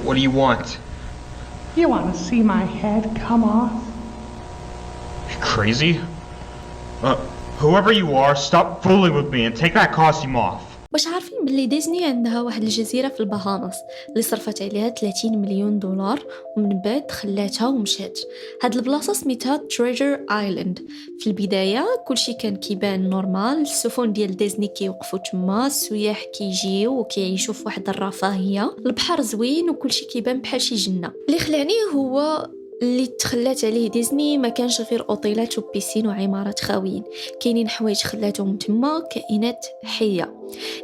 What do you want? You want to see my head come off? You crazy? Whoever you are, stop fooling with me and take that costume off. باش عارفين باللي ديزني عندها واحد الجزيرة في البهاماس اللي صرفت عليها 30 مليون دولار ومن بعد خلاتها ومشات. هاد البلاصة سميتها تريجر آيلاند. في البداية كلشي كان كيبان نورمال، السفن ديال ديزني كيوقفوا تما، السياح كيجيو وكيعيشوا في واحد الرفاهية، البحر زوين وكلشي كيبان بحال شي جنة. اللي خلاني هو اللي تخلات عليه ديزني ما كانش غير اوطيلات وبيسين وعمارات خاويين، كاينين حوايج خلاتهم تما كائنات حيه.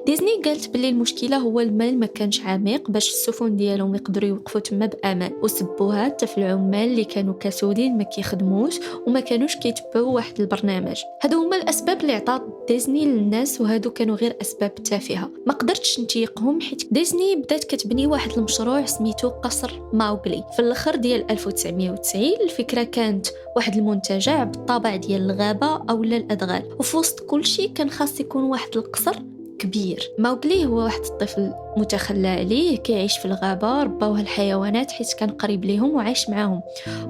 ديزني قالت باللي المشكله هو المال ما كانش عميق باش السفن ديالهم يقدروا يوقفوا تما بامان، وسبوها حتى في العمال اللي كانوا كسولين ما كيخدموش وما كانوش كيتبعوا واحد البرنامج. هادو هما الاسباب اللي عطات ديزني للناس، وهادو كانوا غير اسباب تافهه ما قدرتش نتيقهم، حيت ديزني بدات كتبني واحد المشروع سميتو قصر ماوغلي في الاخر ديال 1990. الفكره كانت واحد المنتجع بالطابع ديال الغابه اولا الادغال، وفي وسط كلشي كان خاص يكون واحد القصر كبير. ماوغلي هو واحد الطفل متخلى عليه كيعيش في الغابة، رباوه الحيوانات حيث كان قريب ليهم وعايش معاهم،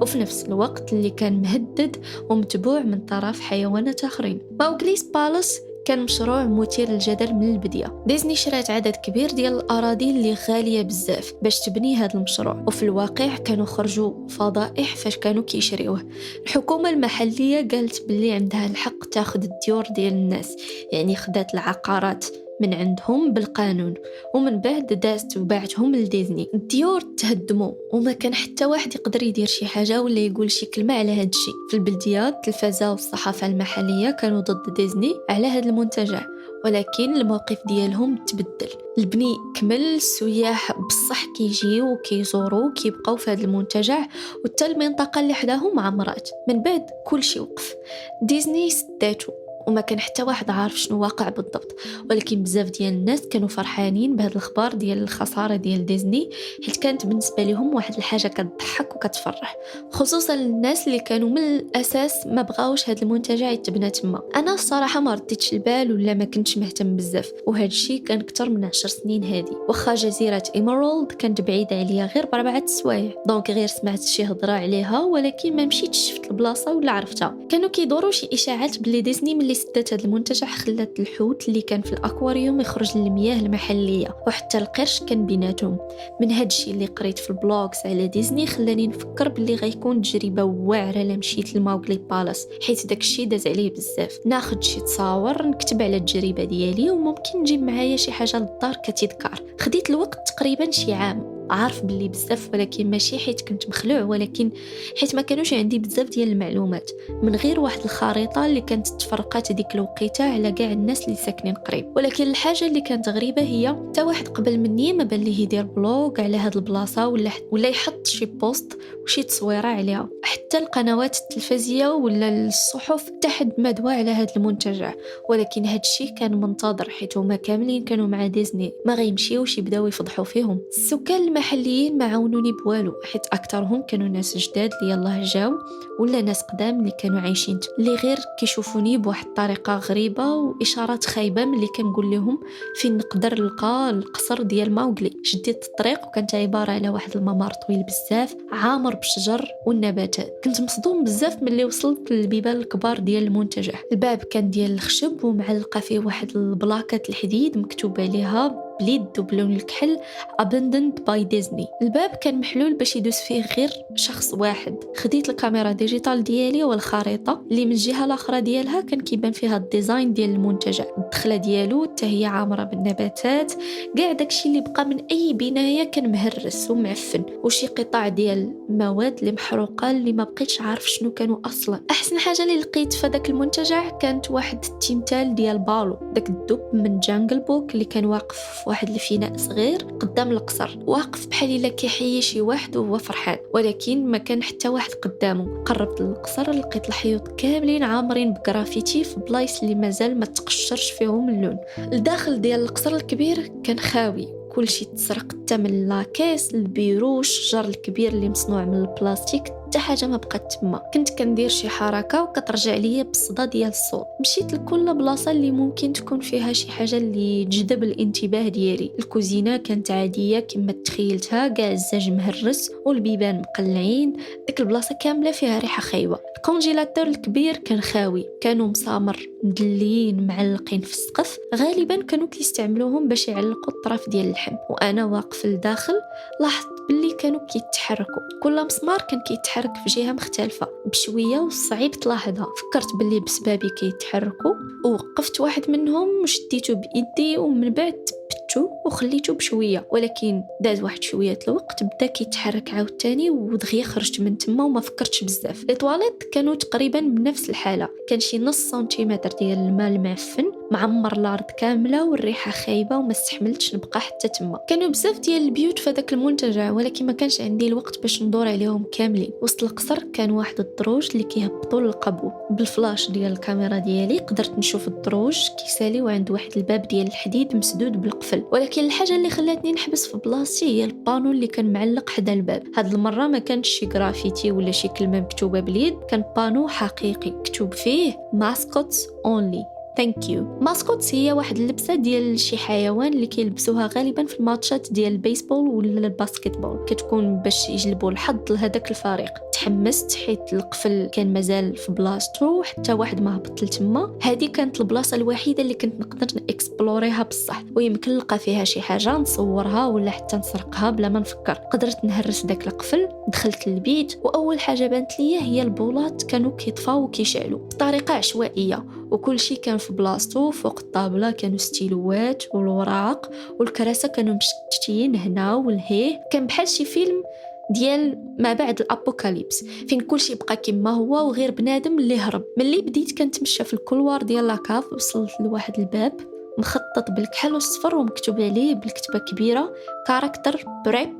وفي نفس الوقت اللي كان مهدد ومتبوع من طرف حيوانات آخرين. ماوغلي's بالاس كان مشروع مثير للجدل من البداية. ديزني شرات عدد كبير ديال الأراضي اللي غالية بزاف باش تبني هذا المشروع، وفي الواقع كانوا خرجوا فضائح فاش كانوا كيشريوه. الحكومة المحلية قالت باللي عندها الحق تاخذ الديور ديال الناس، يعني خدات العقارات من عندهم بالقانون، ومن بعد دازت وباعتهم لديزني. الديور تهدموا وما كان حتى واحد يقدر يدير شي حاجة ولا يقول شي كلمة على هاد الشيء. في البلديات التلفزة والصحافة المحلية كانوا ضد ديزني على هاد المنتجع، ولكن الموقف ديالهم تبدل. البني كمل، السياح بصح كيجيو وكيزوروا وكيبقاو في هذا المنتجع، وحتى المنطقة اللي حداهم عمرات. من بعد كل شيء وقف، ديزني سداتو وما كان حتى واحد عارف شنو واقع بالضبط، ولكن بزاف ديال الناس كانوا فرحانين بهذا الخبر ديال الخساره ديال ديزني، حيت كانت بالنسبه لهم واحد الحاجه كتضحك وكتفرح، خصوصا الناس اللي كانوا من الاساس ما بغاوش هذا المنتجع يتبنى تما. انا الصراحه ما رديتش البال ولا ما كنتش مهتم بزاف، وهذا الشيء كان اكثر من 10 سنين هذه. واخا جزيره ايميرالد كانت بعيده عليا غير ب4 سوايع، دونك غير سمعت شي هضره عليها ولكن ما مشيتش شفت البلاصه ولا عرفتها. كانوا كيدوروا شي اشاعات باللي ديزني ملي سدات هذا المنتجع خلات الحوت اللي كان في الاكواريوم يخرج للمياه المحليه، وحتى القرش كان بيناتهم. من هذا الشيء اللي قريت في البلوغز على ديزني خلاني نفكر باللي غيكون تجربه واعره لا مشيت لماوغلي بالاس، حيت داك الشيء داز عليه بزاف. ناخذ شي تصاور نكتب على التجربه ديالي، وممكن نجيب معايا شي حاجه للدار كتذكار. خديت الوقت تقريبا شي عام، عارف باللي بزاف ولكن ماشي حيت كنت مخلوع، ولكن حيت ما كانوش عندي بزاف ديال المعلومات. من غير واحد الخريطه اللي كانت تفرقات ديك الوقيته على كاع الناس اللي ساكنين قريب. ولكن الحاجه اللي كانت غريبه هي حتى واحد قبل مني ما بان ليه يدير بلوغ على هاد البلاصه ولا يحط شي بوست وشي تصويره عليها. حتى القنوات التلفزيونيه ولا الصحف تحد ما دوا على هاد المنتجع، ولكن هاد الشيء كان منتظر حيت هما كاملين كانوا مع ديزني، ما غيمشيوش يبداو يفضحوا فيهم. السكان المحليين ما عاونوني بوالو، حيت اكثرهم كانوا ناس جداد اللي يلاه جاو ولا ناس قدام اللي كانوا عايشين اللي غير كيشوفوني بواحد الطريقه غريبه واشارات خايبه ملي كنقول لهم فين نقدر نلقى القصر ديال ماوغلي. شديت الطريق وكانت عباره على واحد الممر طويل بزاف عامر بالشجر والنباتات. كنت مصدوم بزاف ملي وصلت للبيبان الكبار ديال المنتجع. الباب كان ديال الخشب ومعلقه فيه واحد البلاكات الحديد مكتوب عليها بليد وبلون الكحل abandoned by Disney. الباب كان محلول باش يدوس فيه غير شخص واحد. خديت الكاميرا ديجيتال ديالي والخريطه اللي من الجهه الاخرى ديالها كان كيبان فيها الديزاين ديال المنتجع، الدخله ديالو حتى هي عامره بالنباتات، كاع داكشي اللي بقى من اي بنايه كان مهرس ومعفن، وشي قطع ديال المواد اللي محروقه اللي ما بقيتش عارف شنو كانوا اصلا. احسن حاجه اللي لقيت في داك المنتجع كانت واحد التمثال ديال بالو، داك الدب من جانجل بوك اللي كان واقف واحد الفناء صغير قدام القصر، واقف بحال الا كيحيي شي واحد وهو فرحان، ولكن ما كان حتى واحد قدامه. قربت للقصر لقيت الحيوط كاملين عامرين بغرافيتي في بلايص اللي مازال ما تقشرش فيهم اللون. الداخل ديال القصر الكبير كان خاوي، كل شيء تسرق، حتى من لاكيس، البيرو، الشجر الكبير اللي مصنوع من البلاستيك حتى حاجه ما بقات تما. كنت كندير شي حركه وكترجع ليا بالصدى ديال الصوت. مشيت لكل بلاصه اللي ممكن تكون فيها شي حاجه اللي تجذب الانتباه ديالي. الكوزينه كانت عاديه كما تخيلتها، كاع الزاج مهرس والبيبان مقلعين، ديك البلاصه كامله فيها ريحه خايبه. الكونجيلاتور الكبير كان خاوي، كانوا مسامر مدليين معلقين في السقف، غالبا كانوا كيستعملوهم باش يعلقوا الطرف ديال اللحم. وانا واقف لداخل لاحظت باللي كانوا كيتحركوا، كل مسمار كان كيتحرك في جهه مختلفه بشويه وصعيب تلاحظها. فكرت باللي بسبابي كيتحركوا ووقفت واحد منهم وشديته بايدي، ومن بعد ثبتو وخليته بشويه، ولكن داز واحد شويه الوقت بدا كيتحرك عاوتاني ودغيا خرجت من تما وما فكرتش بزاف. لي طواليت كانوا تقريبا بنفس الحاله، كان شي نص سنتيمتر ديال الماء المعفن معمر الارض كامله والريحه خايبه وما استحملتش نبقى حتى تما. كانوا بزاف ديال البيوت في هذاك المنتجع، ولكن ما كانش عندي الوقت باش ندور عليهم كاملين. وسط القصر كان واحد الدروج اللي كيهبطوا للقبو. بالفلاش ديال الكاميرا ديالي قدرت نشوف الدروج كيساليو عند واحد الباب ديال الحديد مسدود بالقفل، ولكن الحاجه اللي خلاتني نحبس في بلاصتي هي البانو اللي كان معلق حدا الباب. هاد المره ما كانش شي غرافيتي ولا شي كلمه مكتوبه باليد، كان بانو حقيقي مكتوب فيه ماسكوتس اونلي ثانك يو. ماسكوتس هي واحد اللبسه ديال شي حيوان اللي كيلبسوها غالبا في الماتشات ديال البيسبول ولا الباسكتبول، كتكون باش يجلبوا الحظ لهداك الفريق. تحمست حيت القفل كان مازال في بلاصتو حتى واحد ما هبط لتما. هذه كانت البلاصه الوحيده اللي كنت نقدر نكسبلوريها بصح، ويمكن نلقى فيها شي حاجه نصورها ولا حتى نسرقها بلا ما نفكر. قدرت نهرس داك القفل، دخلت البيت واول حاجه بانت ليا هي البولات كانوا كيطفاو وكيشعلوا بطريقه عشوائيه، وكل شيء كان في بلاصتو. فوق الطابله كانوا ستيلوات والوراق والكراسه كانوا مشتتين هنا والهيه. كان بحال شي فيلم ديال ما بعد الابوكاليبس فين كل شيء بقى كما هو وغير بنادم اللي هرب. ملي بديت كنتمشى في الكولوار ديال لاكاف وصلت لواحد الباب مخطط بالكحل والصفر ومكتوب عليه بالكتابه كبيره كاركتر بريب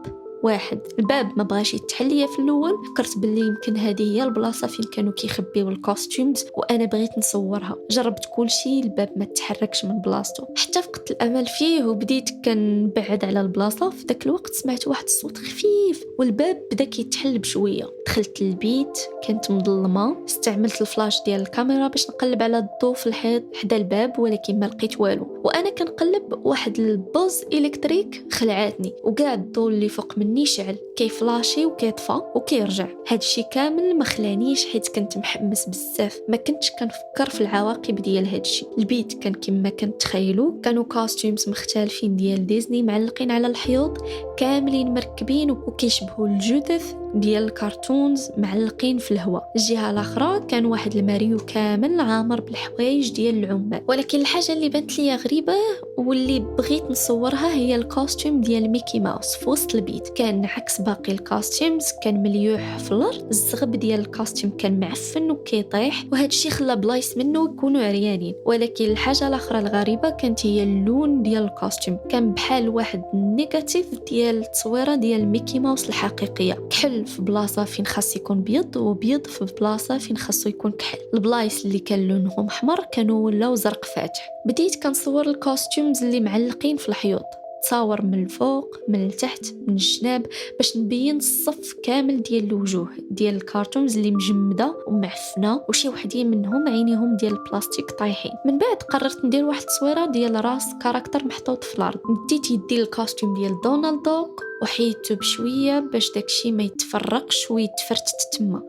واحد. الباب ما بغاش يتحل ليا في الاول، فكرت باللي يمكن هذه هي البلاصه فين كانوا كيخبيو الكوستيومز وانا بغيت نصورها. جربت كل شيء، الباب ما تحركش من بلاصتو، حتى فقدت الامل فيه وبديت كنبعد على البلاصه. في ذاك الوقت سمعت واحد الصوت خفيف والباب بدا كيتحل بشويه. دخلت البيت، كانت مظلمه، استعملت الفلاش ديال الكاميرا باش نقلب على الضوء في الحيط حدا الباب ولكن ما لقيت والو. وانا كنقلب واحد البوز الكتريك خلعاتني وكاع الضوء اللي فوق مني شعل كيفلاشي وكيطفى وكيرجع. هادشي كامل ما خلانيش حيت كنت محمس بزاف، ما كنتش كنفكر في العواقب ديال هادشي. البيت كان كما كنت تخيلوا، كانوا كاستيومز مختلفين ديال ديزني معلقين على الحيوط كاملين مركبين وكيشبهوا الجثث ديال الكرتونز معلقين في الهواء. الجهه الاخرى كان واحد الماريو كامل عامر بالحوايج ديال العمال. ولكن الحاجه اللي بانت لي غريبه واللي بغيت نصورها هي الكوستيوم ديال ميكي ماوس في وسط البيت. كان عكس باقي الكوستيومز، كان مليوح في الارض، الزغب ديال الكوستيم كان معفن وكيطيح، وهذا الشيء خلى بلايص منه يكونوا عريانين. ولكن الحاجه الاخرى الغريبه كانت هي اللون ديال الكوستيم، كان بحال واحد النيجاتيف ديال التصويره ديال ميكي ماوس الحقيقيه، كحل في بلاصه فين خاص يكون بيض وبيض في بلاصه فين خاصو يكون كحل. البلايص اللي كان لونهم احمر كانوا ولاو زرق فاتح. بديت كنصور الكوستيومز اللي معلقين في الحيوط، تصاور من الفوق من التحت من الجناب باش نبين الصف كامل ديال الوجوه ديال الكارتونز اللي مجمده ومعفنه وشي وحدين منهم عينيهم ديال البلاستيك طايحين. من بعد قررت ندير واحد التصويره ديال راس كاركتر محطوط في الارض. ديت يدي الكوستيوم ديال دونالد دوك وحيدته بشويه باش داكشي ما يتفرقش ويتفرتت تما.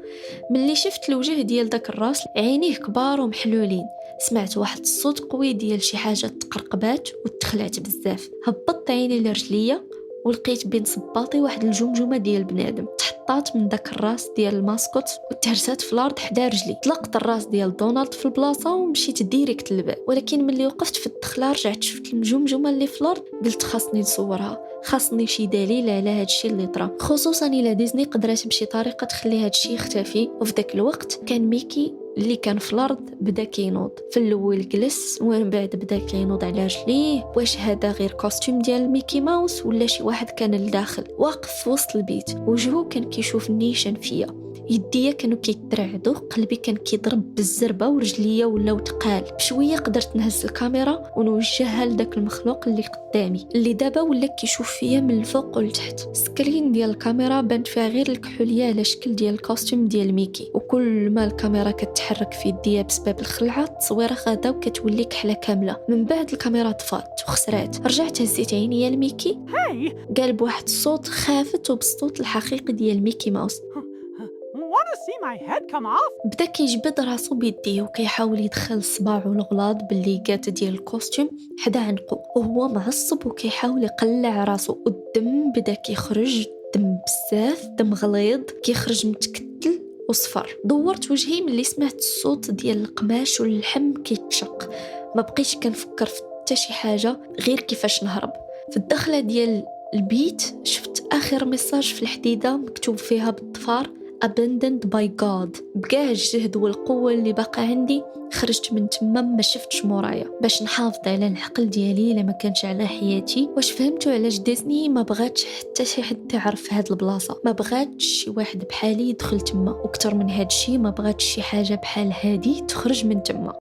ملي شفت الوجه ديال داك الراس عينيه كبار ومحلولين، سمعت واحد الصوت قوي ديال شي حاجه تقرقبات وتخلعت بزاف. هبطت عيني لرجليا ولقيت بين صباطي واحد الجمجمه ديال بنادم تحطات من داك الراس ديال الماسكوت وتهرسات في الارض حدا رجلي. طلقت الراس ديال دونالد في البلاصه ومشيت ديريكت للباب، ولكن ملي وقفت في الدخله رجعت شفت الجمجمه اللي في الارض. قلت خاصني نصورها، خاصني شي دليل على هادشي اللي طرا، خصوصا الا ديزني قدرت بشي طريقه تخلي هادشي يختفي. وفي داك الوقت كان ميكي اللي كان في الارض بدا كينوض. في الاول جلس ومن بعد بدا كينوض على رجليه. واش هذا غير كوستيم ديال ميكي ماوس ولا شي واحد كان لداخل؟ واقف في وسط البيت وجهه كان كيشوف النيشان فيا. يديا كانوا كيترعدوا، قلبي كان كيضرب بالزربه ورجليا ولاو تقال. بشويه قدرت نهز الكاميرا ونوجهها لذاك المخلوق اللي قدامي، اللي دابا ولا كيشوف فيا من الفوق والتحت. السكرين ديال الكاميرا بانت فيها غير الكحوليه على شكل ديال الكوستيم ديال ميكي، وكل ما الكاميرا كتحرك في يديا بسبب الخلعه التصويره غادا وكتولي كحله كامله. من بعد الكاميرا طفات وخسرات، رجعت هزيت عينيا لميكي، قال بواحد الصوت خافت وبالصوت الحقيقي ديال ميكي ماوس. Wanna see my head come off? بدا كيجبد راسو بيديه وكيحاول يدخل صباعو الغلاظ بالليقات ديال الكوستيم حدا عنقو، وهو معصب وكيحاول يقلع راسو، والدم بدا كيخرج، دم بزاف، دم غليظ كيخرج متكتل وصفر. دورت وجهي ملي سمعت الصوت ديال القماش واللحم كيتشق، ما بقيتش كنفكر في حتى شي حاجه غير كيفاش نهرب. في الدخله ديال البيت شفت اخر ميساج في الحديده مكتوب فيها بالضفار abandoned by God. بكاع الجهد والقوة اللي باقا عندي خرجت من تما، ما شفتش مورايا باش نحافظ على العقل ديالي الا ما كانش على حياتي. واش فهمتوا علاش ديزني ما بغاتش حتى شي حد يعرف هاد البلاصه؟ ما بغاتش شي واحد بحالي يدخل تما، واكثر من هاد الشيء ما بغاتش شي حاجه بحال هادي تخرج من تما.